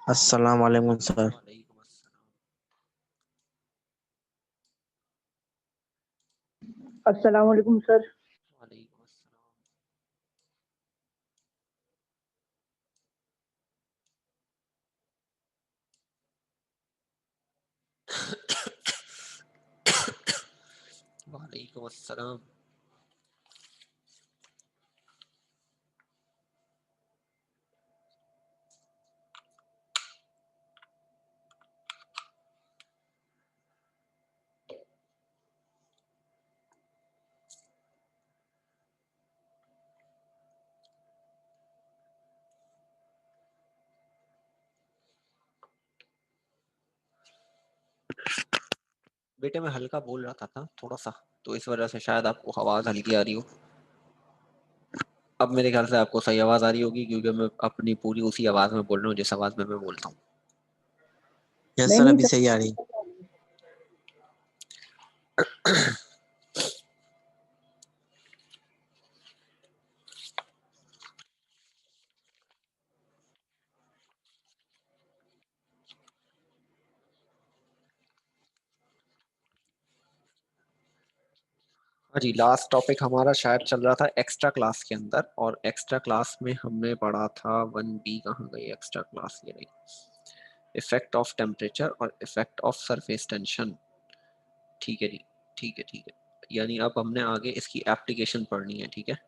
अस्सलाम वालेकुम सर। वालेकुम अस्सलाम। अस्सलाम वालेकुम सर। वालेकुम अस्सलाम। वालेकुम अस्सलाम। बेटे मैं हल्का बोल रहा था थोड़ा सा, तो इस वजह से शायद आपको आवाज हल्की आ रही हो। अब मेरे ख्याल से आपको सही आवाज आ रही होगी, क्योंकि मैं अपनी पूरी उसी आवाज में बोल रहा हूँ जिस आवाज में मैं बोलता हूँ। यस नहीं सर, नहीं अभी सही आ रही। हाँ जी, लास्ट टॉपिक हमारा शायद चल रहा था एक्स्ट्रा क्लास के अंदर, और एक्स्ट्रा क्लास में हमने पढ़ा था 1B। कहाँ गई एक्स्ट्रा क्लास? ये रही। इफेक्ट ऑफ टेम्परेचर और इफेक्ट ऑफ सरफेस टेंशन। ठीक है जी, ठीक है ठीक है। यानी अब हमने आगे इसकी एप्लीकेशन पढ़नी है, ठीक है।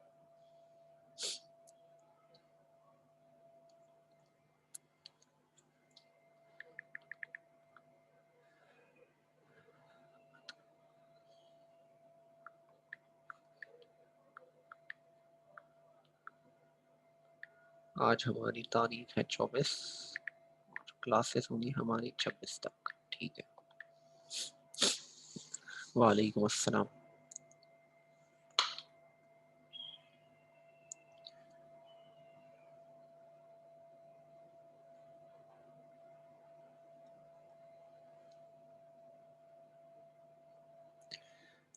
आज हमारी तारीख है 24, क्लासेस होंगी हमारी 26 तक, ठीक है। वालेकुम अस्सलाम।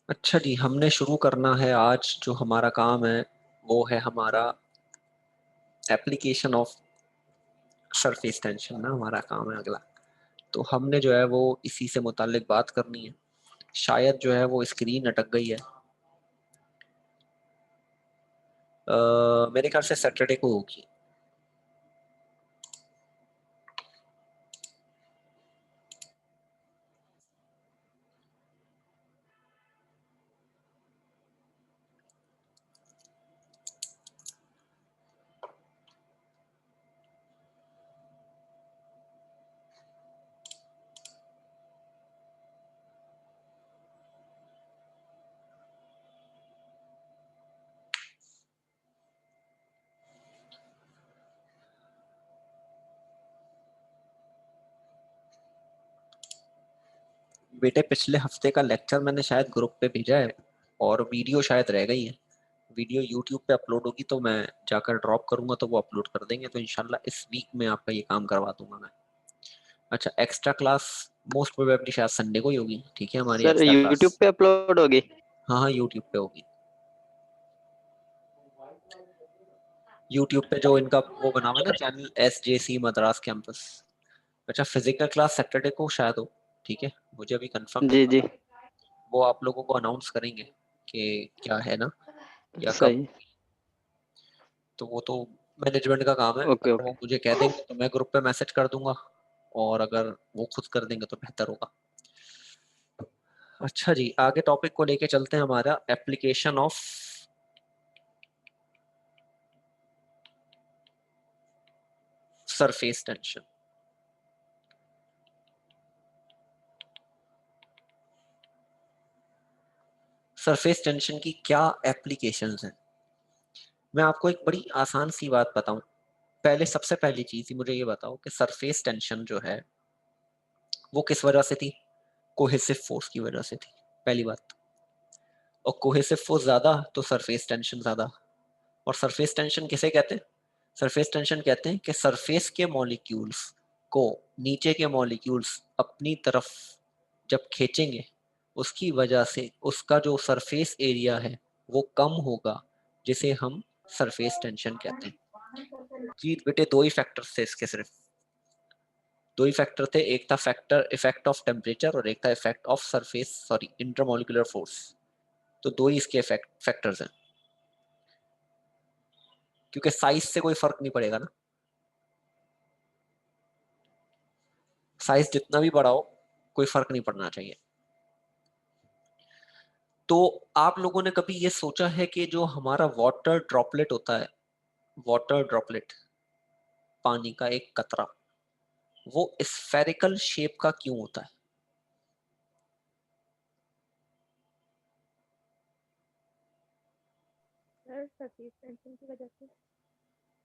अच्छा जी, हमने शुरू करना है आज। जो हमारा काम है वो है हमारा एप्लीकेशन ऑफ सरफेस टेंशन ना, हमारा काम है अगला। तो हमने जो है वो इसी से मुताल्लिक बात करनी है। शायद जो है वो स्क्रीन अटक गई है। मेरे ख्याल से सैटरडे को होगी। बेटे पिछले हफ्ते का लेक्चर मैंने शायद ग्रुप पे भेजा है, और वीडियो शायद रह गई है। वीडियो यूट्यूब पे अपलोड होगी तो मैं जाकर ड्रॉप करूंगा, तो वो अपलोड कर देंगे। तो इंशाल्लाह इस वीक में आपका ये काम करवा दूंगा मैं। अच्छा, एक्स्ट्रा क्लास मोस्ट प्रोबेबली शायद संडे को ही होगी, ठीक है, हमारी सर एक्स्ट्रा क्लास। यूट्यूब पे अपलोड होगी। हाँ हाँ, यूट्यूब पे होगी। यूट्यूब पे जो इनका वो बना हुआ है ना चैनल, SJC मद्रास कैंपस। अच्छा, फिजिकल क्लास सैटरडे को शायद हो, ठीक है। मुझे अभी कंफर्म नहीं जी जी, पता। वो आप लोगों को अनाउंस करेंगे कि क्या है ना, या कब। सही। तो वो तो मैनेजमेंट का काम है। ओके अगर वो ओके। मुझे कह देंगे तो मैं ग्रुप पे मैसेज कर दूंगा, और अगर वो खुद कर देंगे तो बेहतर होगा। अच्छा जी, आगे टॉपिक को लेके चलते हैं। हमारा application of surface tension. Surface tension की क्या एप्लीकेशंस हैं? मैं आपको एक बड़ी आसान सी बात बताऊं। पहले सबसे पहली चीज ही मुझे ये बताओ कि सरफेस टेंशन जो है वो किस वजह से थी? कोहेसिव फोर्स की वजह से थी, पहली बात। और कोहेसिव फोर्स ज्यादा तो सरफेस टेंशन ज्यादा। और सरफेस टेंशन किसे कहते हैं? सरफेस टेंशन कहते हैं कि सरफेस के मॉलिक्यूल्स को नीचे के मॉलिक्यूल्स अपनी तरफ जब खींचेंगे, उसकी वजह से उसका जो सरफेस एरिया है वो कम होगा, जिसे हम सरफेस टेंशन कहते हैं। जी बेटे, दो ही फैक्टर्स थे इसके सिर्फ। दो ही फैक्टर थे, एक था फैक्टर इफेक्ट ऑफ टेम्परेचर और एक था effect of surface sorry intermolecular force. तो दो ही इसके फैक्टर्स हैं, क्योंकि साइज से कोई फर्क नहीं पड़ेगा ना, साइज जितना भी बड़ा हो कोई फर्क नहीं पड़ना चाहिए। तो आप लोगों ने कभी ये सोचा है कि जो हमारा वाटर ड्रॉपलेट होता है, वाटर ड्रॉपलेट पानी का एक कतरा, वो स्फेरिकल शेप का क्यों होता है? सर सरफेस टेंशन की वजह से।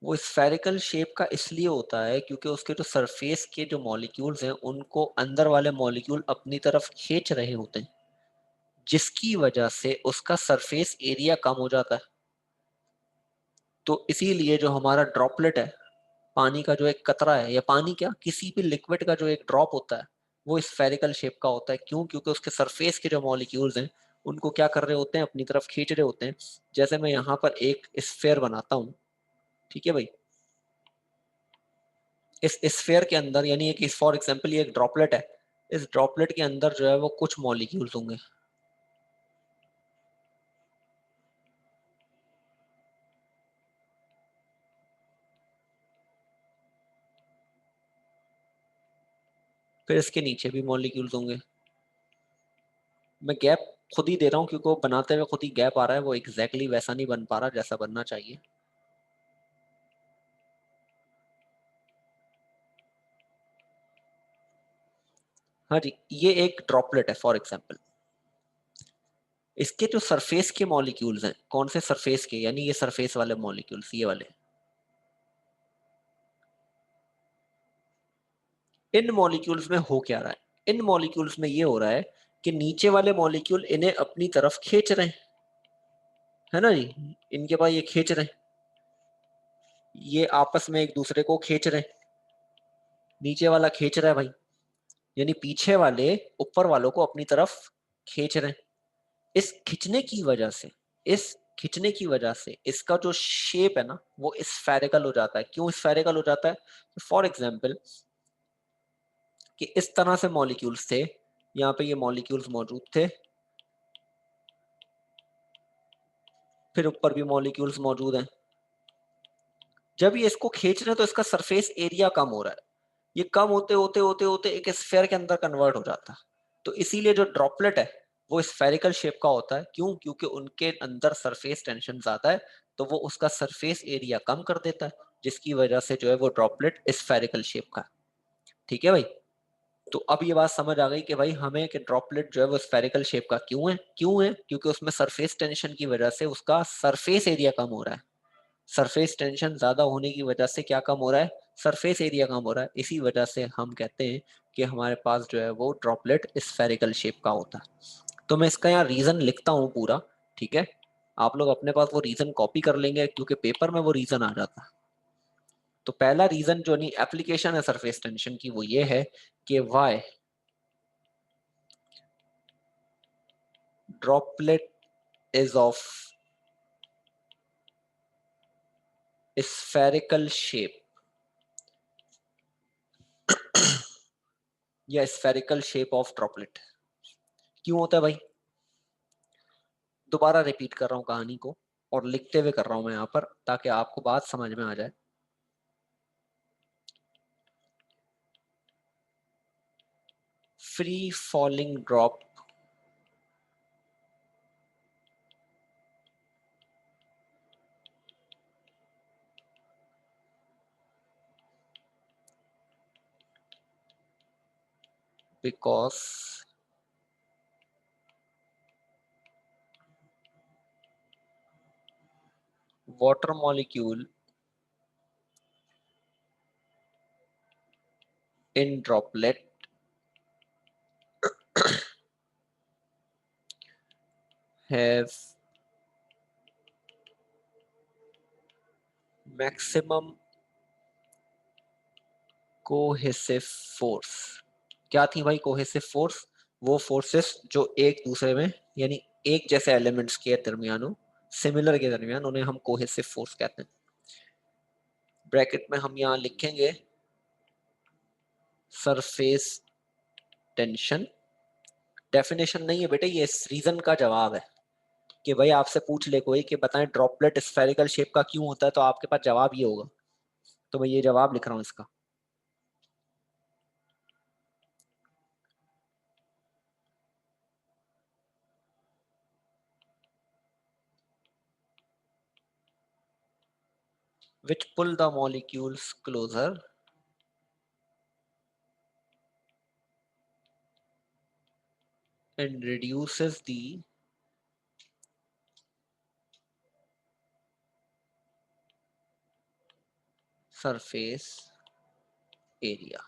वो स्फेरिकल शेप का इसलिए होता है क्योंकि उसके जो सरफेस के जो मॉलिक्यूल्स हैं उनको अंदर वाले मॉलिक्यूल अपनी तरफ खींच रहे होते हैं, जिसकी वजह से उसका सरफेस एरिया कम हो जाता है। तो इसीलिए जो हमारा ड्रॉपलेट है, पानी का जो एक कतरा है, या पानी क्या किसी भी लिक्विड का जो एक ड्रॉप होता है, वो स्फेरिकल शेप का होता है। क्यों? क्योंकि उसके सरफेस के जो मॉलिक्यूल्स हैं उनको क्या कर रहे होते हैं, अपनी तरफ खींच रहे होते हैं। जैसे मैं यहाँ पर एक स्फेयर बनाता हूँ, ठीक है भाई, इस स्फेयर के अंदर यानी एक फॉर एग्जांपल ये एक ड्रॉपलेट है, इस ड्रॉपलेट के अंदर जो है वो कुछ मॉलिक्यूल्स होंगे, फिर इसके नीचे भी मॉलिक्यूल्स होंगे। मैं गैप खुद ही दे रहा हूँ क्योंकि वो बनाते हुए खुद ही गैप आ रहा है, वो एग्जैक्टली वैसा नहीं बन पा रहा जैसा बनना चाहिए। हाँ जी, ये एक ड्रॉपलेट है फॉर एग्जांपल, इसके जो सरफेस के मॉलिक्यूल्स हैं, कौन से सरफेस के, यानी ये सरफेस वाले मॉलिक्यूल्स, ये वाले, इन मॉलिक्यूल्स में हो क्या रहा है? इन मॉलिक्यूल्स में ये हो रहा है कि नीचे वाले मॉलिक्यूल इन्हें अपनी तरफ खींच रहे हैं, है ना जी, इनके पास ये खींच रहे हैं, ये आपस में एक दूसरे को खींच रहे हैं, नीचे वाला खींच रहा है भाई, यानी पीछे वाले ऊपर वालों को अपनी तरफ खींच रहे हैं। इस खींचने की वजह से, इस खींचने की वजह से इसका जो शेप है ना वो स्फेरिकल हो जाता है। क्यों स्फेरिकल हो जाता है? फॉर एग्जाम्पल कि इस तरह से मॉलिक्यूल्स थे, यहाँ पे ये मॉलिक्यूल्स मौजूद थे, फिर ऊपर भी मॉलिक्यूल्स मौजूद हैं। जब ये इसको खींच रहे हैं तो इसका सरफेस एरिया कम हो रहा है, ये कम होते होते होते होते एक स्फेयर के अंदर कन्वर्ट हो जाता है। तो इसीलिए जो ड्रॉपलेट है वो स्फेरिकल शेप का होता है। क्यों? क्योंकि उनके अंदर सरफेस टेंशन ज्यादा है, तो वो उसका सरफेस एरिया कम कर देता है, जिसकी वजह से जो है वो ड्रॉपलेट स्फेरिकल शेप का। ठीक है भाई, तो अब ये बात समझ आ गई कि भाई हमें कि ड्रॉपलेट जो है वो स्फेरिकल शेप का क्यों है। क्यों है? क्योंकि उसमें सरफेस टेंशन की वजह से उसका सरफेस एरिया कम हो रहा है। सरफेस टेंशन ज्यादा होने की वजह से क्या कम हो रहा है? सरफेस एरिया कम हो रहा है। इसी वजह से हम कहते हैं कि हमारे पास जो है वो ड्रॉपलेट स्फेरिकल शेप का होता है। तो मैं इसका यहाँ रीजन लिखता हूँ पूरा, ठीक है, आप लोग अपने पास वो रीजन कॉपी कर लेंगे क्योंकि पेपर में वो रीजन आ जाता है। तो पहला रीजन जो नहीं एप्लीकेशन है सरफेस टेंशन की वो ये है कि why droplet is of spherical shape या स्फेरिकल शेप ऑफ ड्रॉपलेट। क्यों होता है भाई? दोबारा रिपीट कर रहा हूँ कहानी को और लिखते हुए कर रहा हूं मैं यहाँ पर ताकि आपको बात समझ में आ जाए। Free falling drop because water molecule in droplet have maximum cohesive force। क्या थी भाई कोहेसिव फोर्स? वो फोर्सेस जो एक दूसरे में यानी एक जैसे एलिमेंट्स के दरमियान हो, सिमिलर के दरमियान, उन्हें हम कोहेसिव फोर्स कहते हैं। ब्रैकेट में हम यहाँ लिखेंगे सरफेस टेंशन डेफिनेशन नहीं है बेटे, ये इस रीजन का जवाब है कि भाई आपसे पूछ ले कोई कि बताएं ड्रॉपलेट स्फेरिकल शेप का क्यों होता है, तो आपके पास जवाब ये होगा। तो मैं ये जवाब लिख रहा हूं इसका। which pull the molecules closer and reduces the surface area।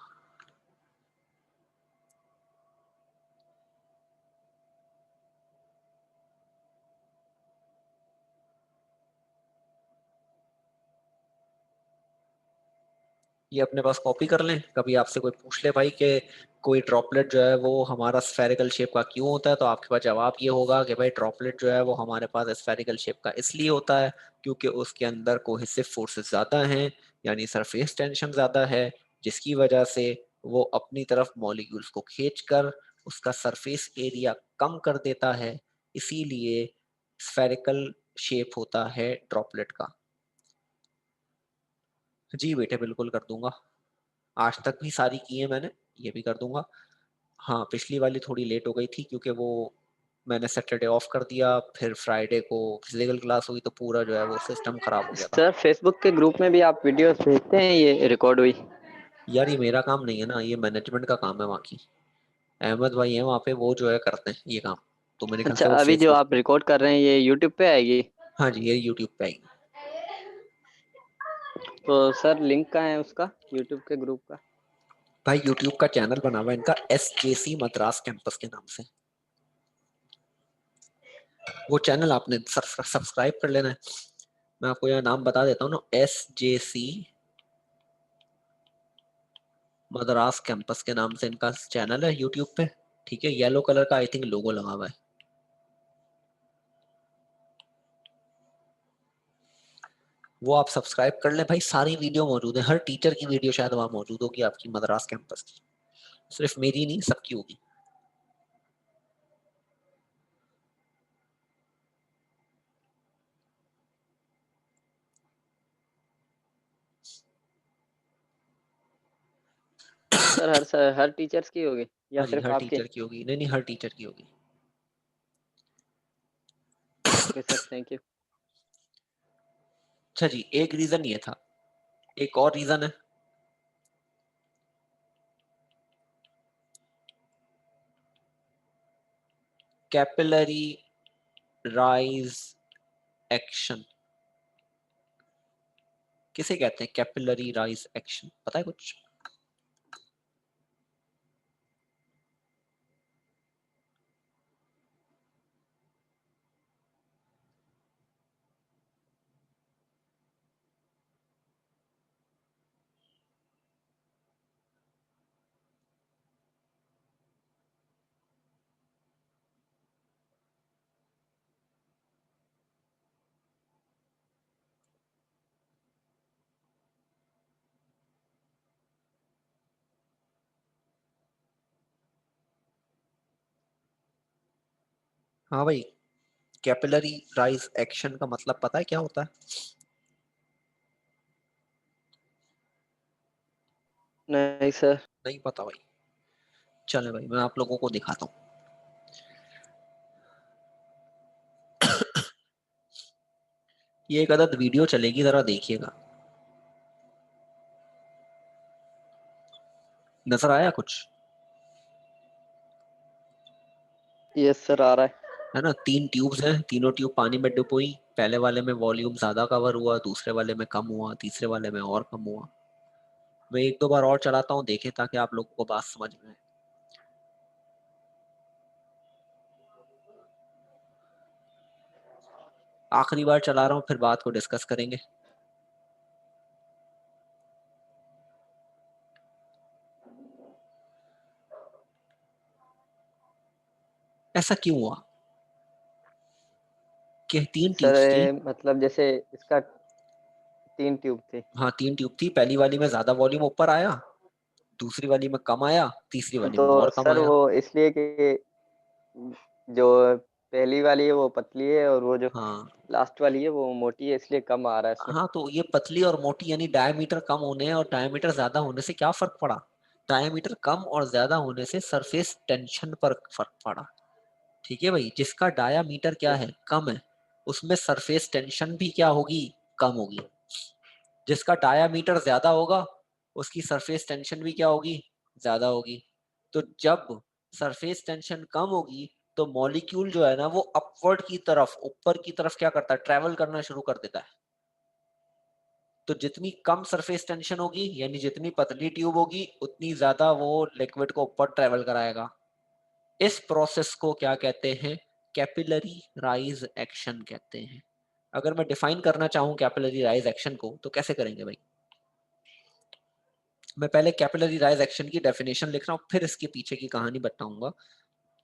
ये अपने पास कॉपी कर लें, कभी आपसे कोई पूछ ले भाई कि कोई ड्रॉपलेट जो है वो हमारा स्फेरिकल शेप का क्यों होता है, तो आपके पास जवाब ये होगा कि भाई ड्रॉपलेट जो है वो हमारे पास स्फेरिकल शेप का इसलिए होता है क्योंकि उसके अंदर कोहेसिव फोर्सेस ज़्यादा हैं, यानी सरफेस टेंशन ज़्यादा है, जिसकी वजह से वो अपनी तरफ मॉलिक्यूल्स को खींचकर उसका सरफेस एरिया कम कर देता है, इसीलिए स्फेरिकल शेप होता है ड्रॉपलेट का। जी बेटे बिल्कुल कर दूंगा, आज तक भी सारी की है मैंने, ये भी कर दूंगा। हाँ पिछली वाली थोड़ी लेट हो गई थी क्योंकि वो मैंने सैटरडे ऑफ कर दिया, फिर फ्राइडे को फिजिकल क्लास हुई तो पूरा जो है वो सिस्टम खराब हो गया था। सर फेसबुक के ग्रुप में भी आप वीडियोस भेजते हैं ये रिकॉर्ड हुई? यार ये मेरा काम नहीं है ना, ये मैनेजमेंट का काम है, वहाँ की अहमद भाई है वहाँ पे, वो जो है करते हैं ये काम, तो मेरे ख्याल अच्छा, से वो अभी जो फेसबुक। आप रिकॉर्ड कर रहे हैं ये यूट्यूब पे आएगी? हाँ जी ये यूट्यूब पे आएगी। तो सर लिंक कहाँ है उसका, यूट्यूब के ग्रुप का? भाई यूट्यूब का चैनल बना हुआ है इनका SJC मद्रास कैंपस के नाम से, वो चैनल आपने सब्सक्राइब कर लेना है। मैं आपको यहाँ नाम बता देता हूँ ना, SJC मद्रास कैंपस के नाम से इनका चैनल है यूट्यूब पे, ठीक है। येलो कलर का आई थिंक लोगो लगा हुआ है, वो आप सब्सक्राइब कर लें भाई। सारी वीडियो मौजूद है, हर टीचर की वीडियो शायद वहाँ मौजूद होगी आपकी मद्रास कैंपस की, सिर्फ मेरी नहीं सबकी होगी। सर हर टीचर्स की होगी या हाँ जी सिर्फ हर आपके? टीचर की होगी, नहीं नहीं हर टीचर की होगी। Okay sir, thank you. अच्छा जी, एक रीजन ये था, एक और रीजन है, कैपिलरी राइज एक्शन। किसे कहते हैं कैपिलरी राइज एक्शन, पता है कुछ? हाँ भाई, कैपिलरी राइज एक्शन का मतलब पता है क्या होता है? नहीं सर। नहीं पता भाई, चले भाई मैं आप लोगों को दिखाता हूँ। ये एक अदद वीडियो चलेगी, जरा देखिएगा, नजर आया कुछ? यस सर, आ रहा है ना, 3 ट्यूब्स हैं, तीनों ट्यूब पानी में डिप हुई, पहले वाले में वॉल्यूम ज्यादा कवर हुआ, दूसरे वाले में कम हुआ, तीसरे वाले में और कम हुआ। मैं एक दो बार और चलाता हूँ, देखें ताकि आप लोगों को बात समझ में आए। आखिरी बार चला रहा हूँ, फिर बात को डिस्कस करेंगे। ऐसा क्यों हुआ कि 3 सर। ट्यूब्स थी? मतलब जैसे इसका 3 ट्यूब थी। हाँ 3 ट्यूब थी, पहली वाली में ज्यादा वॉल्यूम ऊपर आया, दूसरी वाली में कम आया, तीसरी वाली में तो और कम सर आया। वो इसलिए कि जो पहली वाली है वो पतली है और वो जो हाँ लास्ट वाली है वो मोटी है, इसलिए कम आ रहा है इसमें। हाँ, तो ये पतली और मोटी यानी डायमीटर कम होने और डायमीटर ज्यादा होने से क्या फर्क पड़ा? डायमीटर कम और ज्यादा होने से सरफेस टेंशन पर फर्क पड़ा। ठीक है भाई, जिसका डायामीटर क्या है, कम है, उसमें सरफेस टेंशन भी क्या होगी, कम होगी। जिसका डायामीटर ज्यादा होगा उसकी सरफेस टेंशन भी क्या होगी, ज्यादा होगी। तो जब सरफेस टेंशन कम होगी तो मॉलिक्यूल जो है ना वो अपवर्ड की तरफ, ऊपर की तरफ क्या करता है, ट्रेवल करना शुरू कर देता है। तो जितनी कम सरफेस टेंशन होगी यानी जितनी पतली ट्यूब होगी उतनी ज्यादा वो लिक्विड को ऊपर ट्रेवल कराएगा। इस प्रोसेस को क्या कहते हैं, कैपिलरी राइज एक्शन कहते हैं। अगर मैं डिफाइन करना चाहूं कैपिलरी राइज एक्शन को तो कैसे करेंगे भाई? मैं पहले कैपिलरी राइज एक्शन की डेफिनेशन लिख रहा हूं, फिर इसके पीछे की कहानी बताऊंगा।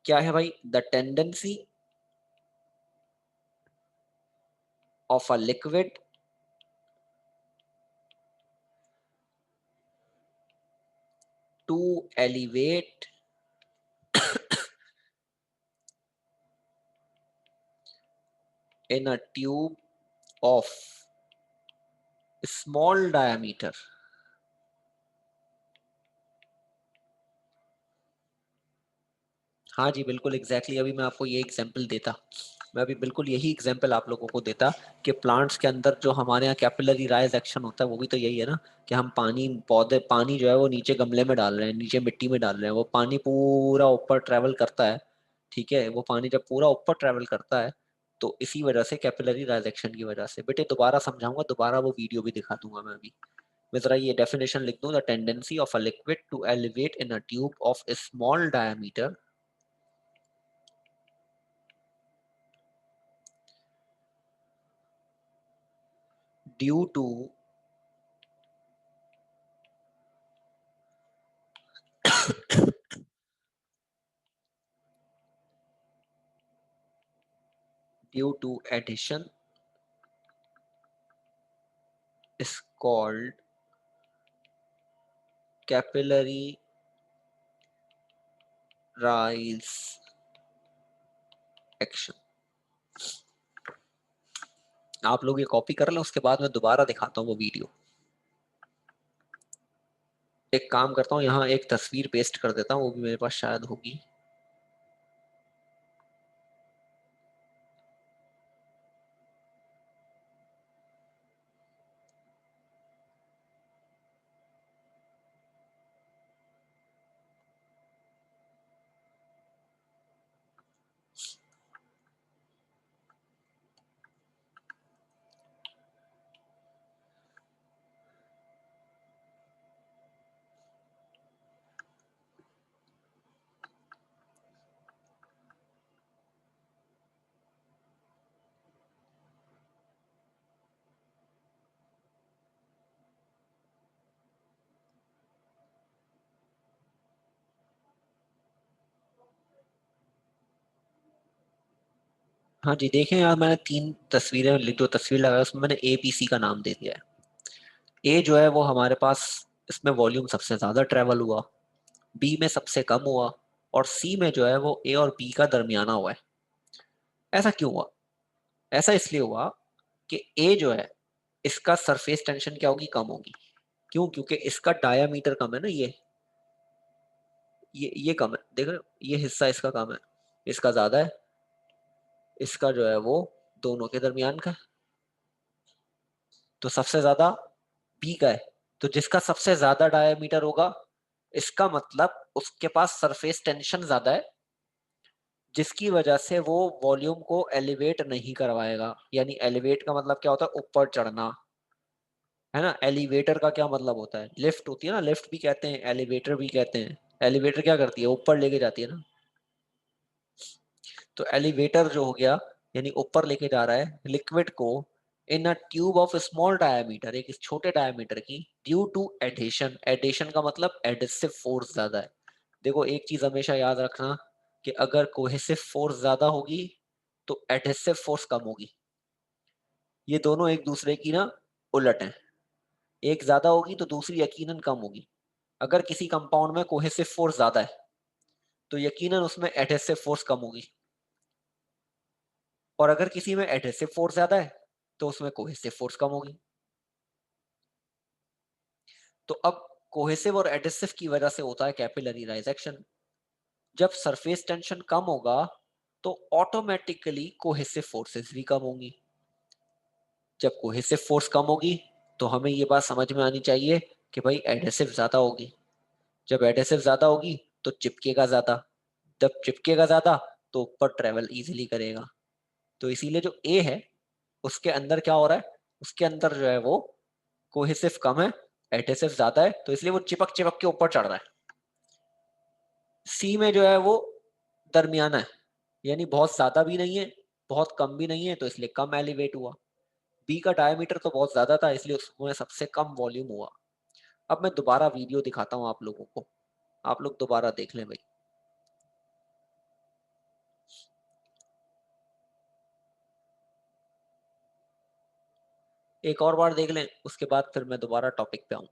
क्या है भाई? The tendency of a liquid to elevate in a tube of small diameter हाँ जी बिल्कुल एग्जैक्टली अभी मैं आपको ये एग्जांपल देता, मैं अभी बिल्कुल यही एग्जांपल आप लोगों को देता कि प्लांट्स के अंदर जो हमारे यहाँ कैपिलरी राइज एक्शन होता है वो भी तो यही है ना, कि हम पानी, पौधे, पानी जो है वो नीचे गमले में डाल रहे हैं, नीचे मिट्टी में डाल रहे हैं, वो पानी पूरा ऊपर ट्रेवल करता है। ठीक है, वो पानी जब पूरा ऊपर ट्रेवल करता है तो इसी वजह से कैपिलरी राइज एक्शन की वजह से, बेटे दोबारा समझाऊंगा, दोबारा वो वीडियो भी दिखा दूंगा मैं अभी। मैं जरा ये डेफिनेशन लिख दूं, the tendency of a liquid to elevate in a tube of a small diameter due to due to adhesion is called capillary rise action। आप लोग ये कॉपी कर लें, उसके बाद मैं दोबारा दिखाता हूँ वो वीडियो। एक काम करता हूँ, यहाँ एक तस्वीर पेस्ट कर देता हूँ, वो भी मेरे पास शायद होगी। हाँ जी देखें यार, मैंने तीन तस्वीरें, जो तस्वीर लगाई उसमें मैंने ABC का नाम दे दिया है। ए जो है वो हमारे पास, इसमें वॉल्यूम सबसे ज्यादा ट्रेवल हुआ, बी में सबसे कम हुआ, और सी में जो है वो ए और बी का दरमियाना हुआ है। ऐसा क्यों हुआ? ऐसा इसलिए हुआ कि ए जो है इसका सरफेस टेंशन क्या होगी, कम होगी। क्यों? क्योंकि इसका डायामीटर कम है ना, ये कम है, देख रहे हो, ये हिस्सा इसका कम है, इसका ज्यादा है, इसका जो है वो दोनों के दरमियान का है, तो सबसे ज्यादा बी का है। तो जिसका सबसे ज्यादा डायामीटर होगा इसका मतलब उसके पास सरफेस टेंशन ज्यादा है, जिसकी वजह से वो वॉल्यूम को एलिवेट नहीं करवाएगा। यानी एलिवेट का मतलब क्या होता है, ऊपर चढ़ना, है ना। एलिवेटर का क्या मतलब होता है, लिफ्ट होती है ना, लिफ्ट भी कहते हैं, एलिवेटर भी कहते हैं। एलिवेटर क्या करती है, ऊपर लेके जाती है ना। तो एलिवेटर जो हो गया यानी ऊपर लेके जा रहा है लिक्विड को in a tube of small diameter, एक छोटे डायमीटर की, ड्यू टू एडिशन। एडिशन का मतलब एडिसिव फोर्स ज्यादा है। देखो एक चीज हमेशा याद रखना कि अगर कोहेसिव फोर्स ज्यादा होगी तो एडिसिव फोर्स कम होगी। ये दोनों एक दूसरे की ना उलट है, एक ज्यादा होगी तो दूसरी यकीनन कम होगी। अगर किसी कंपाउंड में कोहेसिव फोर्स ज्यादा है तो यकीनन उसमें एडहेसिव फोर्स कम होगी, और अगर किसी में एडहेसिव फोर्स ज्यादा है तो उसमें कोहेसिव फोर्स कम होगी। तो अब कोहेसिव और एडहेसिव की वजह से होता है कैपिलरी राइजेक्शन। जब सरफेस टेंशन कम होगा तो ऑटोमेटिकली कोहेसिव फोर्सेस भी कम होंगी। जब कोहेसिव फोर्स कम होगी तो हमें ये बात समझ में आनी चाहिए कि भाई एडहेसिव ज्यादा होगी। जब एडहेसिव ज्यादा होगी तो चिपकेगा ज्यादा, जब चिपकेगा ज्यादा तो ऊपर ट्रेवल इजीली करेगा। तो इसीलिए जो ए है उसके अंदर क्या हो रहा है, उसके अंदर जो है वो कोहेसिव कम है, एडहेसिव ज्यादा है, तो इसलिए वो चिपक चिपक के ऊपर चढ़ रहा है। सी में जो है वो दरमियाना है, यानी बहुत ज्यादा भी नहीं है बहुत कम भी नहीं है, तो इसलिए कम एलिवेट हुआ। बी का डायमीटर तो बहुत ज्यादा था इसलिए उसमें सबसे कम वॉल्यूम हुआ। अब मैं दोबारा वीडियो दिखाता हूँ आप लोगों को, आप लोग दोबारा देख लें भाई। एक और बार देख लें, उसके बाद फिर मैं दोबारा टॉपिक पे आऊं।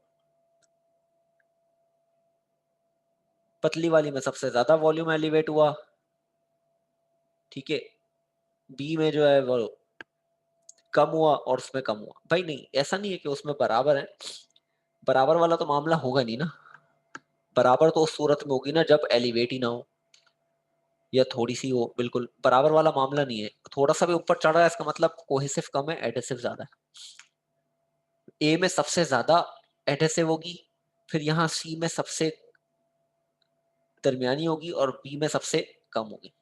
पतली वाली में सबसे ज्यादा वॉल्यूम एलिवेट हुआ, ठीक है। बी में जो है वो कम हुआ और उसमें कम हुआ। भाई नहीं, ऐसा नहीं है कि उसमें बराबर है, बराबर वाला तो मामला होगा नहीं ना। बराबर तो उस सूरत में होगी ना जब एलिवेट ही ना हो या थोड़ी सी हो, बिल्कुल बराबर वाला मामला नहीं है। थोड़ा सा भी ऊपर चढ़ रहा है इसका मतलब कोहेसिव कम है, एडहेसिव ज्यादा है। ए में सबसे ज्यादा एडहेसिव होगी, फिर यहाँ सी में सबसे दरमियानी होगी और बी में सबसे कम होगी।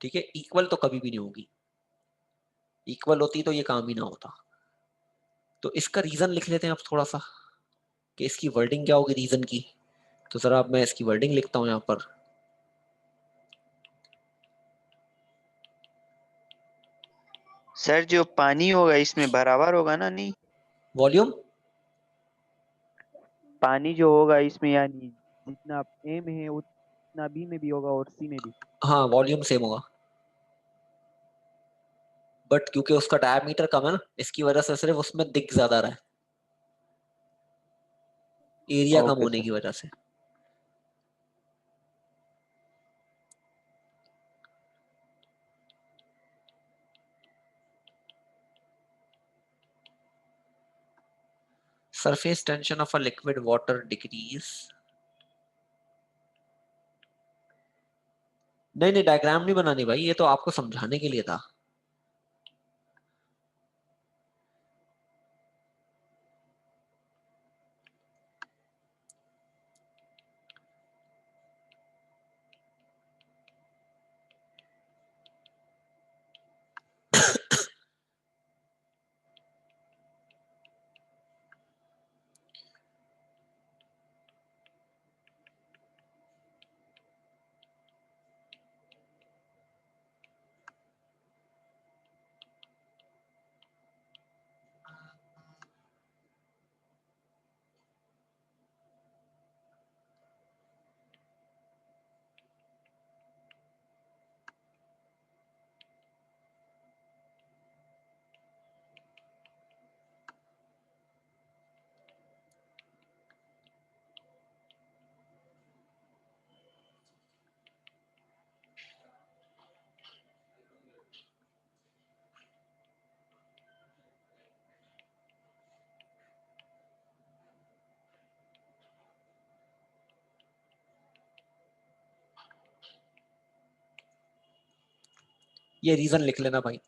ठीक है, इक्वल तो कभी भी नहीं होगी, इक्वल होती तो ये काम ही ना होता। तो इसका रीजन लिख लेते हैं अब थोड़ा सा कि इसकी वर्डिंग क्या होगी रीजन की। तो जरा अब मैं इसकी वर्डिंग लिखता हूं यहाँ पर। सर जो पानी होगा इसमें बराबर होगा ना? नहीं, वॉल्यूम पानी जो होगा इसमें यानी जितना ए में है उतना बी में भी होगा और सी में भी। हाँ वॉल्यूम सेम होगा, बट क्योंकि उसका डायमीटर कम है ना इसकी वजह से सिर्फ उसमें दिख ज्यादा रहा है, एरिया कम ओके होने सर। की वजह से। Surface tension of a liquid water decrease. नहीं नहीं, डायग्राम नहीं बनानी भाई, ये तो आपको समझाने के लिए था। ये रीजन लिख लेना भाई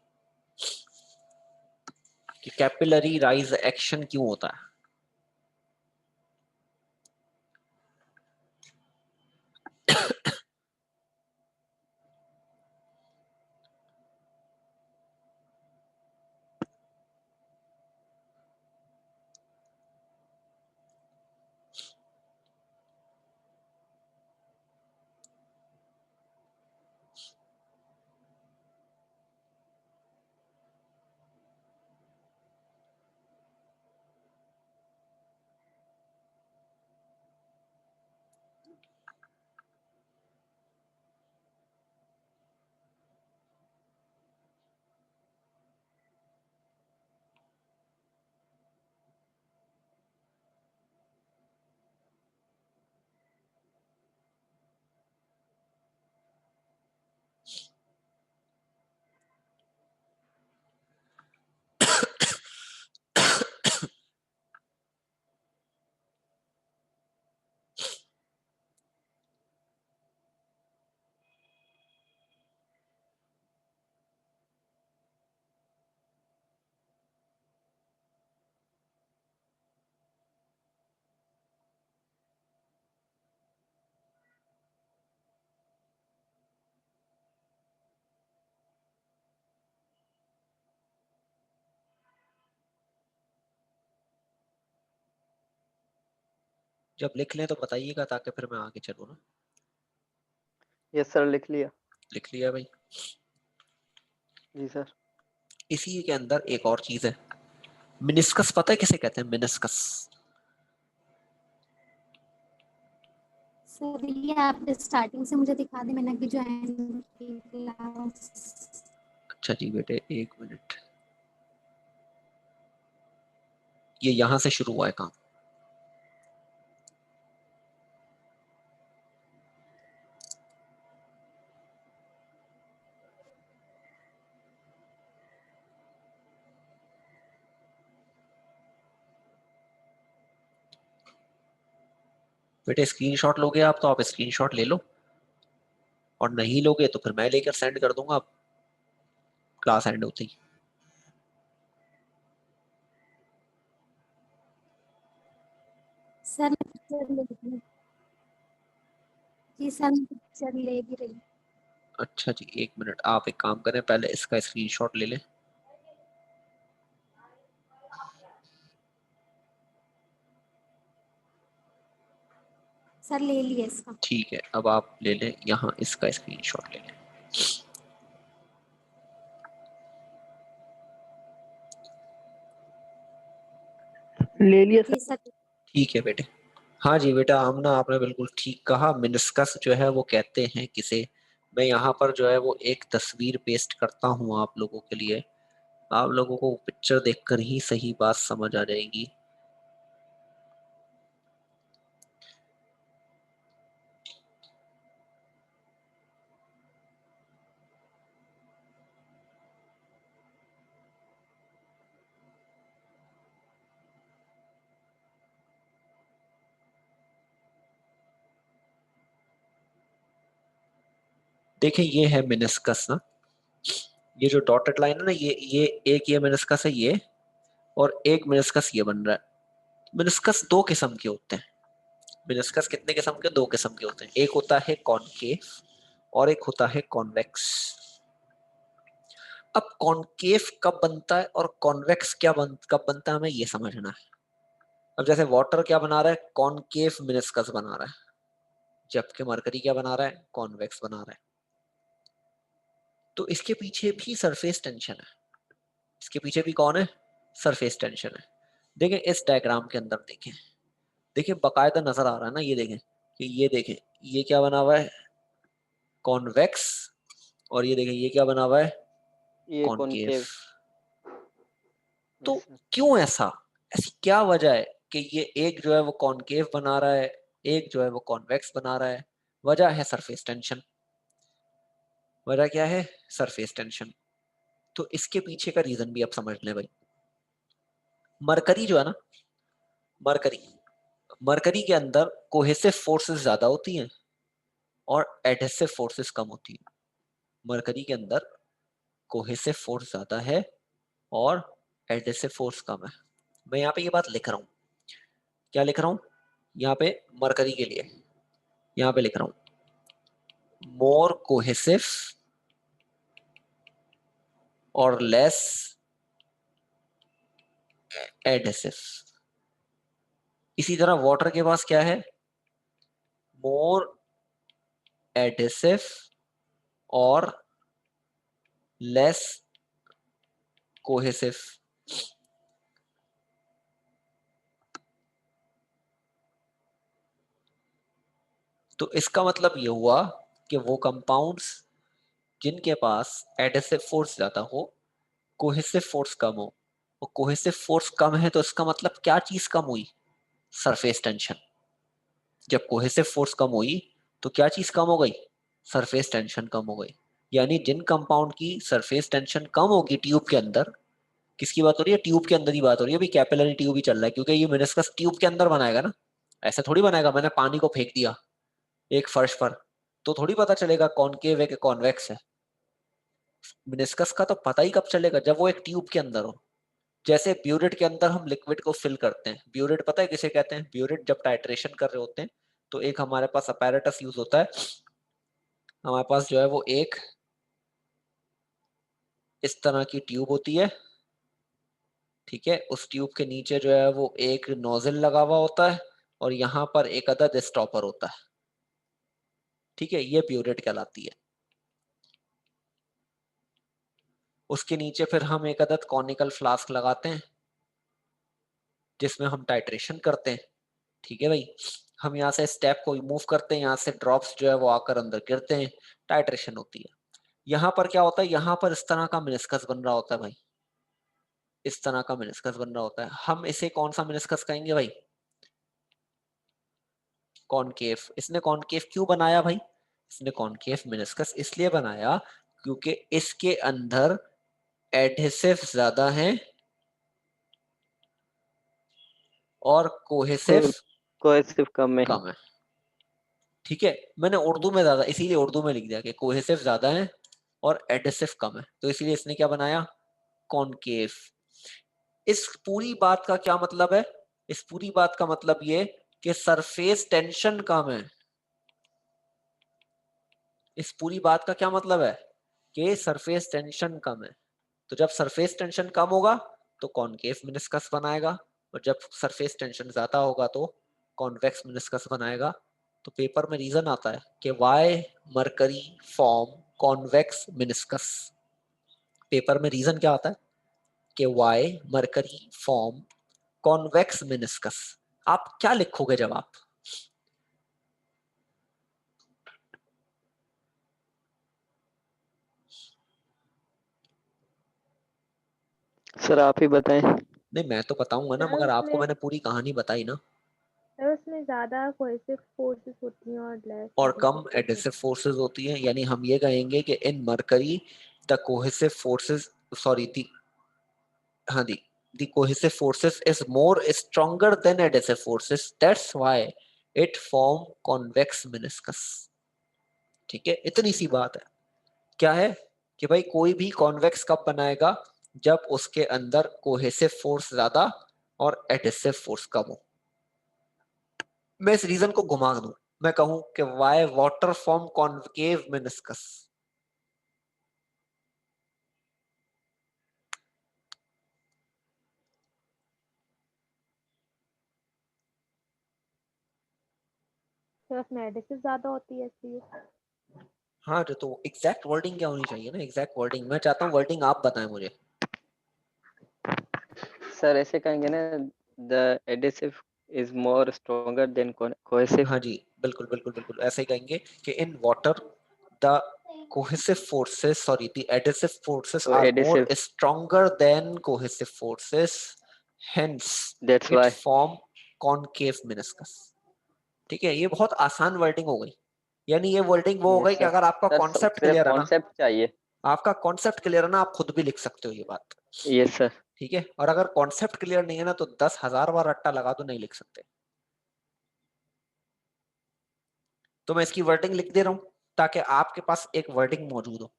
कि कैपिलरी राइज एक्शन क्यों होता है। जब लिख लें तो बताइएगा ताकि फिर मैं आगे चलूँ ना। यस सर, लिख लिया। लिख लिया भाई। जी सर। इसी के अंदर एक और चीज है, मिनिस्कस। पता है किसे कहते हैं मिनिस्कस? सर ये आप स्टार्टिंग से मुझे दिखा दें, मैंने अभी ज्वाइन की क्लास। अच्छा जी बेटे, एक मिनट। ये यहां से शुरू हुआ है काम। बेटे स्क्रीनशॉट लोगे आप तो आप स्क्रीनशॉट ले लो, और नहीं लोगे तो फिर मैं लेकर सेंड कर दूंगा आप क्लास एंड होते ही। सर मैं पिक्चर ले रही हूँ। जी सर मैं पिक्चर ले भी रही हूँ। अच्छा जी, एक मिनट, आप एक काम करें, पहले इसका स्क्रीनशॉट ले लें। सर ले लिए इसका। ठीक है, अब आप ले लें यहाँ इसका स्क्रीनशॉट ले लें। ले लिया जी सर। सर। ठीक है बेटे। हाँ जी बेटा, आमना आपने बिल्कुल ठीक कहा। मिनिस्कस जो है वो कहते हैं किसे। मैं यहाँ पर जो है वो एक तस्वीर पेस्ट करता हूँ आप लोगों के लिए। आप लोगों को पिक्चर देखकर ही सही बात समझ आ जाएगी। देखें, ये है मिनिस्कस ना। ये जो डॉटेड लाइन है ना, ये एक ये मिनिस्कस है ये, और एक मिनिस्कस ये बन रहा है। मिनिस्कस दो किस्म के होते हैं। मिनिस्कस कितने किस्म के? दो किस्म के होते हैं। एक होता है कॉनकेव और एक होता है कॉन्वेक्स। अब कॉनकेव कब बनता है और कॉन्वेक्स कब बनता है, हमें ये समझना है। अब जैसे वाटर क्या बना रहा है? कॉनकेव मिनिस्कस बना रहा है, जबकि मरकरी क्या बना रहा है? कॉन्वेक्स बना रहा है। तो इसके पीछे भी सरफेस टेंशन है। इसके पीछे भी कौन है? सरफेस टेंशन है। देखें इस डायग्राम के अंदर, देखें देखें बाकायदा नजर आ रहा है ना। ये देखें कि ये देखें, ये क्या बना हुआ है? कॉन्वेक्स। और ये देखें ये क्या बना हुआ है? ये कॉनकेव। कॉनकेव। तो यस सर। क्यों ऐसा? ऐसी क्या वजह है कि ये एक जो है वो कॉनकेव बना रहा है, एक जो है वो कॉन्वेक्स बना रहा है? वजह है सरफेस टेंशन। वजह क्या है? Surface tension. तो इसके पीछे का रीजन भी आप समझ लें भाई। मरकरी जो है ना, मरकरी मरकरी के अंदर कोहेसिव फोर्सेस ज्यादा होती हैं और एडहेसिव फोर्सेस कम होती हैं। मरकरी के अंदर कोहेसिव फोर्स ज्यादा है और एडहेसिव फोर्स कम है। मैं यहाँ पे ये बात लिख रहा हूँ। क्या लिख रहा हूँ यहाँ पे? मरकरी के लिए यहाँ पे लिख रहा हूँ मोर कोहेसिव और लेस एडहेसिव। इसी तरह वाटर के पास क्या है? मोर एडहेसिव और लेस कोहेसिव। तो इसका मतलब ये हुआ कि वो कंपाउंड्स जिनके पास एडहेसिव फोर्स ज्यादा हो, कोहेसिव फोर्स कम हो। और कोहेसिव फोर्स कम है तो इसका मतलब क्या चीज कम हुई? Surface tension. जब कोहेसिव फोर्स कम हुई तो क्या चीज कम हो गई? सरफेस टेंशन कम हो गई। यानी जिन कंपाउंड की सरफेस टेंशन कम होगी ट्यूब के अंदर, किसकी बात हो रही है? ट्यूब के अंदर ही बात हो रही है। अभी कैपिलरी ट्यूब ही चल रहा है, क्योंकि ये मेनिस्कस ट्यूब के अंदर बनाएगा ना। ऐसे थोड़ी बनाएगा मैंने पानी को फेंक दिया एक फर्श पर, तो थोड़ी पता चलेगा कॉनकेव है कि कॉन्वेक्स है। मेनिस्कस का तो पता ही कब चलेगा? जब वो एक ट्यूब के अंदर हो। जैसे ब्यूरेट के अंदर हम लिक्विड को फिल करते हैं। ब्यूरेट पता है किसे कहते हैं? ब्यूरेट जब टाइट्रेशन कर रहे होते हैं तो एक हमारे पास अपैरेटस यूज होता है। हमारे पास जो है वो एक इस तरह की ट्यूब होती है, ठीक है। उस ट्यूब के नीचे जो है वो एक नोजल लगा हुआ होता है, और यहाँ पर एक अदद स्टॉपर होता है, ठीक है, ये ब्यूरेट कहलाती है। उसके नीचे फिर हम एक अदद कॉनिकल फ्लास्क लगाते हैं जिसमें हम टाइट्रेशन करते हैं, ठीक है भाई। हम यहाँ से स्टेप को मूव करते हैं, यहाँ से ड्रॉप्स जो है वो आकर अंदर गिरते हैं, टाइट्रेशन होती है। यहाँ पर क्या होता है, यहाँ पर इस तरह का मेनिस्कस बन रहा होता है भाई, इस तरह का मेनिस्कस बन रहा होता है। हम इसे कौन सा मेनिस्कस कहेंगे भाई, कॉनकेव। इसने कॉनकेव क्यों बनाया भाई, इसने कॉनकेव मेनिस्कस इसलिए बनाया क्योंकि इसके अंदर एडहेसिव ज्यादा हैं और कोहेसिव कोहेसिव कम है। कम है, ठीक है। मैंने उर्दू में ज्यादा इसीलिए उर्दू में लिख दिया कि कोहेसिव ज्यादा है और एडहेसिव कम है, तो इसीलिए इसने क्या बनाया, कॉनकेव। इस पूरी बात का क्या मतलब है, इस पूरी बात का मतलब ये कि सरफेस टेंशन कम है। इस पूरी बात का क्या मतलब है कि सरफेस टेंशन कम है। तो जब सरफेस टेंशन कम होगा तो कॉनकेव मेनिस्कस बनाएगा, और जब सरफेस टेंशन ज्यादा होगा तो कॉन्वेक्स मेनिस्कस बनाएगा। तो पेपर में रीजन आता है कि why mercury form convex meniscus. Paper में रीजन क्या आता है कि why mercury form convex meniscus. आप क्या लिखोगे जवाब, सर आप ही बताएं। नहीं मैं तो बताऊंगा ना, सर मगर आपको उसमें मैंने पूरी कहानी बताई ना। सर उसमें ज्यादा कोहेसिव फोर्सेस होती हैं और लेस और कम एडहेसिव फोर्सेस। एडहेसिव फोर्सेस होती हैं, यानी हम ये कहेंगे कि in mercury the cohesive forces, sorry the, हाँ the cohesive forces is more stronger than adhesive forces, that's why it form convex meniscus, ठीक है। इतनी सी बात है। क्या है कि भाई कोई भी कॉन्वेक्स कब बनाएगा, जब उसके अंदर कोहेसिव फोर्स ज्यादा और एडहेसिव फोर्स कम हो। मैं इस रीजन को घुमा दूं, मैं कहूं कि why water form concave meniscus. Sir उसमें एडहेसिव ज्यादा होती है इसलिए। हाँ तो एग्जैक्ट वर्डिंग क्या होनी चाहिए ना, एग्जैक्ट वर्डिंग मैं चाहता हूँ, वर्डिंग आप बताएं मुझे। सर ऐसे कहेंगे ना, the adhesive is more stronger then cohesive. हाँ जी बिल्कुल बिल्कुल बिल्कुल ऐसे ही कहेंगे कि in water the cohesive forces, sorry, the adhesive forces तो are more adhesive, stronger than cohesive forces, hence that's it why. form concave meniscus, ठीक है। ये बहुत आसान वर्डिंग हो गई, यानी ये वर्डिंग वो हो गई यस कि सर। अगर आपका सर कॉन्सेप्ट सिर्फ क्लियर है ना, कॉन्सेप्ट चाहिए। आपका कॉन्सेप्ट क्लियर है ना, आप खुद भी लिख सकते हो ये बात, यस सर। ठीक है। और अगर कॉन्सेप्ट क्लियर नहीं है ना तो 10,000 बार रट्टा लगा तो नहीं लिख सकते। तो मैं इसकी वर्डिंग लिख दे रहा हूं ताकि आपके पास एक वर्डिंग मौजूद हो।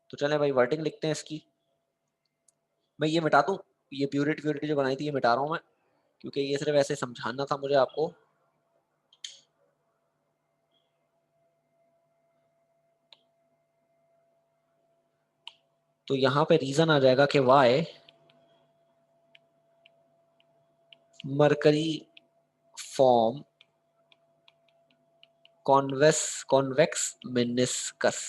तो चले भाई वर्डिंग लिखते हैं इसकी। मैं ये मिटा दूं, ये प्योरिटी जो बनाई थी ये मिटा रहा हूं मैं, क्योंकि ये सिर्फ ऐसे समझाना था मुझे आपको। तो यहाँ पे रीजन आ जाएगा कि why mercury form convex meniscus.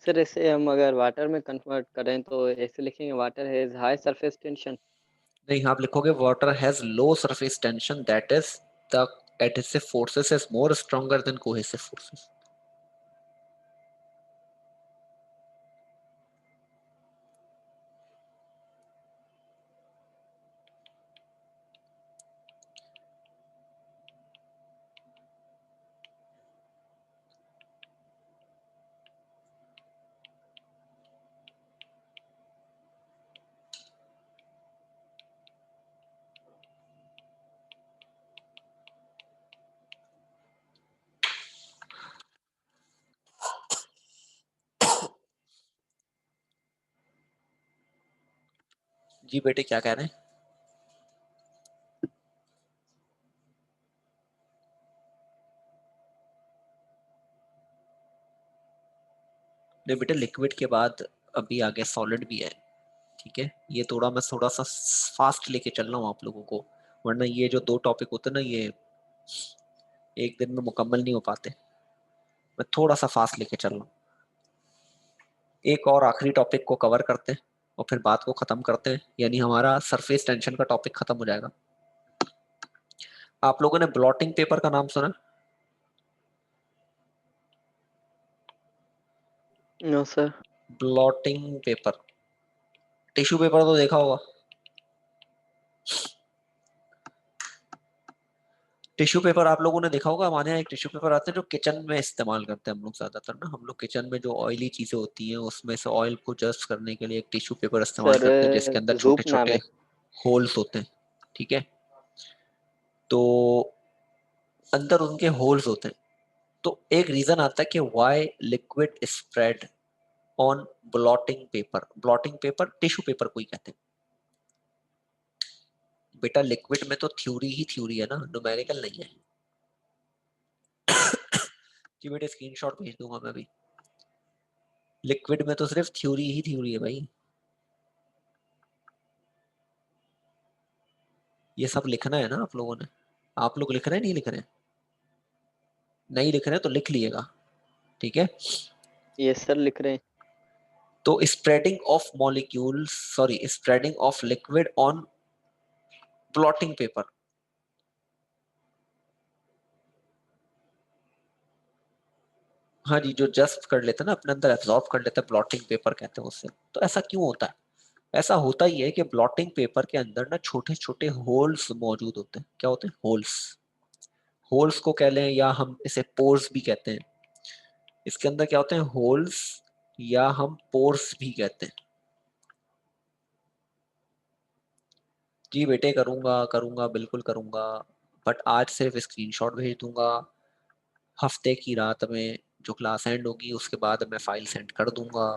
Sir इसे हम अगर वाटर में कन्वर्ट करें तो ऐसे लिखेंगे, water has high surface tension. नहीं आप लिखोगे water has low surface tension, that is the adhesive forces is more stronger than cohesive forces. जी बेटे क्या कह रहे हैं? नहीं बेटे, लिक्विड के बाद अभी आगे सॉलिड भी है, ठीक है। ये मैं थोड़ा सा फास्ट लेके चल रहा हूँ आप लोगों को, वरना ये जो 2 टॉपिक होते हैं ना, ये एक दिन में मुकम्मल नहीं हो पाते। मैं थोड़ा सा फास्ट लेके चल रहा हूँ। एक और आखिरी टॉपिक को कवर करते हैं और फिर बात को खत्म करते हैं, यानी हमारा सरफेस टेंशन का टॉपिक खत्म हो जाएगा। आप लोगों ने ब्लॉटिंग पेपर का नाम सुना? No sir. Blotting paper, tissue paper तो देखा होगा। टिश्यू पेपर आप लोगों ने देखा होगा। हमारे यहाँ एक टिश्यू पेपर आते हैं जो किचन में इस्तेमाल करते हैं हम लोग ज्यादातर ना। हम लोग किचन में जो ऑयली चीजें होती हैं उसमें से ऑयल को जस्ट करने के लिए एक टिश्यू पेपर इस्तेमाल करते हैं जिसके अंदर सर छोटे रूप नाम छोटे है। होल्स होते हैं, ठीक है। तो अंदर उनके होल्स होते हैं। तो एक रीजन आता है कि why liquid spread on blotting paper. Blotting paper tissue paper को ही कहते हैं बेटा। लिक्विड में तो थ्योरी ही थ्योरी है ना, न्यूमेरिकल नहीं है। जी बेटे स्क्रीनशॉट भेज दूंगा मैं भी। लिक्विड में तो सिर्फ थ्योरी ही थ्योरी है भाई। ये सब लिखना है ना आप लोगों ने। आप लोग लिख रहे हैं नहीं लिख रहे हैं? नहीं लिख रहे हैं तो लिख लीजिएगा, ठीक है। ये सर लिख रहे हैं। तो spreading of molecules, sorry spreading of liquid on blotting paper. हाँ जी, जो जस्ट कर लेते हैं ना अपने अंदर एब्जॉर्ब कर लेते हैं, ब्लॉटिंग पेपर कहते हैं उससे। तो ऐसा क्यों होता है? ऐसा होता ही है कि ब्लॉटिंग पेपर के अंदर ना छोटे छोटे होल्स मौजूद होते हैं। क्या होते हैं? होल्स। होल्स को कह लें या हम इसे पोर्स भी कहते हैं। इसके अंदर क्या होते हैं? होल्स या हम पोर्स भी कहते हैं। जी बेटे करूंगा करूंगा बिल्कुल करूंगा, बट आज सिर्फ स्क्रीनशॉट भेज दूंगा। हफ्ते की रात में जो क्लास एंड होगी उसके बाद मैं फाइल सेंड कर दूंगा।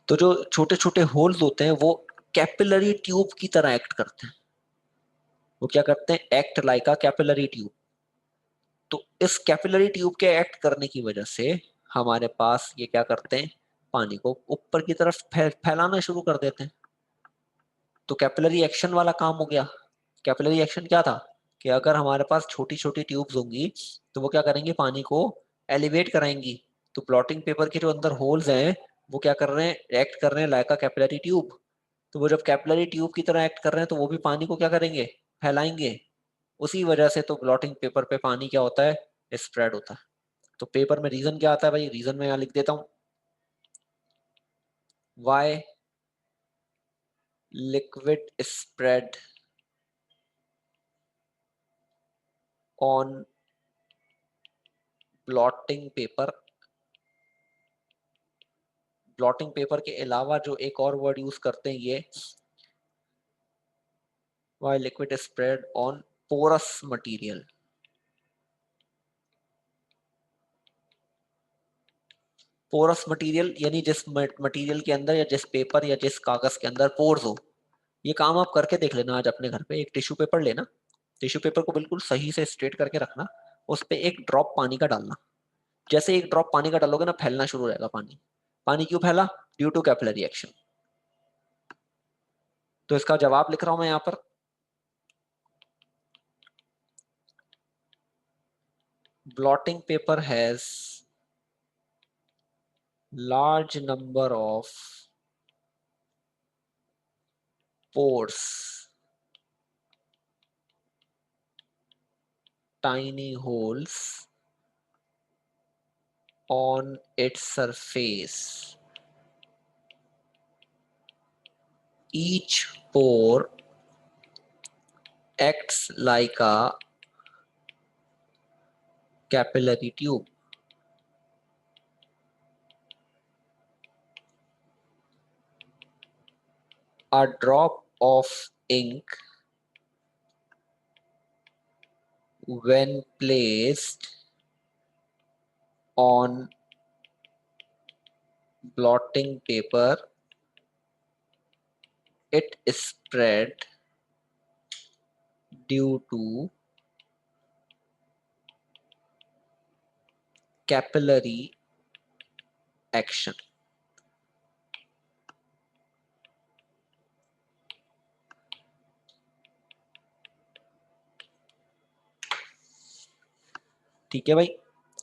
तो जो छोटे छोटे होल्स होते हैं वो कैपिलरी ट्यूब की तरह एक्ट करते हैं। वो क्या करते हैं? एक्ट लाइक अ कैपिलरी ट्यूब। तो इस कैपिलरी ट्यूब के एक्ट करने की वजह से हमारे पास ये क्या करते हैं? पानी को ऊपर की तरफ फैलाना शुरू कर देते हैं। तो कैपिलरी एक्शन वाला काम हो गया। कैपिलरी एक्शन क्या था कि अगर हमारे पास छोटी छोटी ट्यूब्स होंगी तो वो क्या करेंगी? पानी को एलिवेट कराएंगी। तो प्लॉटिंग पेपर के जो अंदर होल्स हैं वो क्या कर रहे हैं? एक्ट कर रहे हैं लाइक अ कैपिलरी ट्यूब। तो वो जब कैपिलरी ट्यूब की तरह एक्ट कर रहे हैं तो वो भी पानी को क्या करेंगे? फैलाएंगे। उसी वजह से तो ब्लॉटिंग पेपर पे पानी क्या होता है? स्प्रेड होता है। तो पेपर में रीजन क्या आता है भाई? रीजन में यहाँ लिख देता हूं। Y liquid spread on blotting paper. Blotting paper के अलावा जो एक और वर्ड यूज करते हैं ये, why liquid spread on porous material. Porous material यानी जिस मटेरियल के अंदर या जिस पेपर या जिस कागज के अंदर पोर्स हो। ये काम आप करके देख लेना आज अपने घर पे। एक टिश्यू पेपर लेना, टिश्यू पेपर को बिल्कुल सही से स्ट्रेट करके रखना, उस पे एक ड्रॉप पानी का डालना। जैसे एक ड्रॉप पानी का डालोगे ना फैलना शुरू हो जाएगा पानी। पानी क्यों फैला? Due to capillary action. तो इसका जवाब लिख रहा हूं मैं यहाँ पर। Blotting paper has large number of pores, tiny holes on its surface. Each pore acts like a capillary tube. A drop of ink when placed on blotting paper it spread due to capillary action. ठीक है भाई,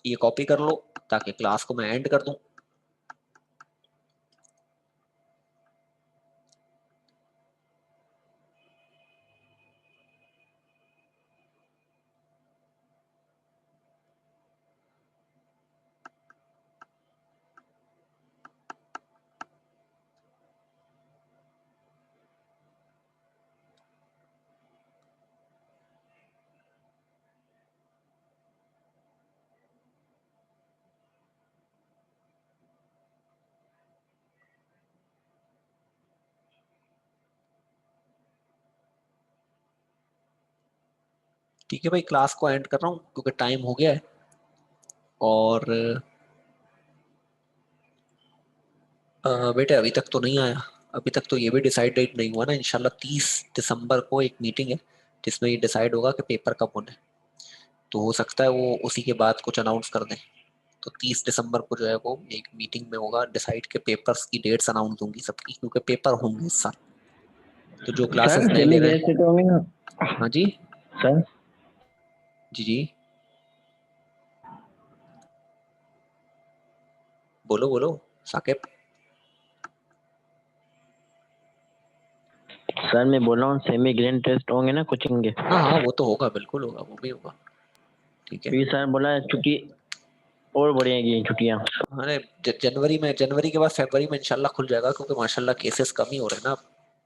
ये copy कर लो ताकि class को मैं and कर दूं। ठीक है भाई, क्लास को एंड कर रहा हूँ क्योंकि टाइम हो गया है। और बेटे अभी तक तो नहीं आया, अभी तक तो ये भी डिसाइडेड नहीं हुआ ना। इंशाल्लाह 30 दिसंबर को एक मीटिंग है जिसमें ये डिसाइड होगा कि पेपर कब होना है। तो हो सकता है वो उसी के बाद कुछ अनाउंस कर दें। तो 30 दिसंबर को जो है वो एक मीटिंग में होगा डिसाइड के पेपर्स की डेट्स अनाउंस होंगी सबकी, क्योंकि पेपर होंगे इस साल। तो जो क्लासेस नहीं ले रहे हैं। हाँ जी सर जी जी बोलो बोलो साकिब। सर मैं बोल रहा हूँ सेमी ग्रैंड टेस्ट होंगे ना कोचिंग के? हाँ हाँ वो तो होगा, बिल्कुल होगा, वो भी होगा। ठीक है। ये सर बोला है छुट्टी और बढ़ेगी छुट्टियाँ। अरे जनवरी के बाद फरवरी में इंशाल्लाह खुल जाएगा, क्योंकि माशाल्लाह केसेस कम ही हो रहे हैं ना।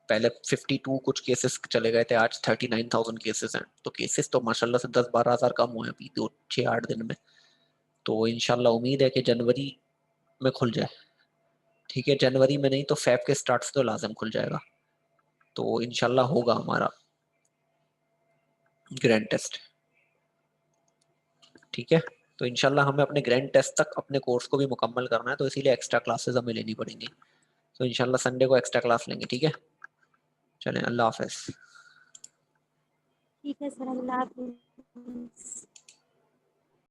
पहले 52 कुछ केसेस चले गए थे, आज 39,000 केसेस हैं। तो केसेस तो माशाल्लाह से 10-12 हज़ार कम हुए अभी 2-6-8 दिन में। तो इंशाल्लाह उम्मीद है कि जनवरी में खुल जाए। ठीक है, जनवरी में नहीं तो फेब के स्टार्ट से तो लाजिम खुल जाएगा। तो इंशाल्लाह होगा हमारा ग्रैंड टेस्ट। ठीक है, तो इंशाल्लाह हमें अपने ग्रैंड टेस्ट तक अपने कोर्स को भी मुकम्मल करना है, तो इसीलिए एक्स्ट्रा क्लासेस हमें लेनी पड़ेंगी। तो इंशाल्लाह संडे को एक्स्ट्रा क्लास लेंगे। ठीक है, चलें, अल्लाह हाफिज़। ठीक है सर, अल्लाह हाफिज़।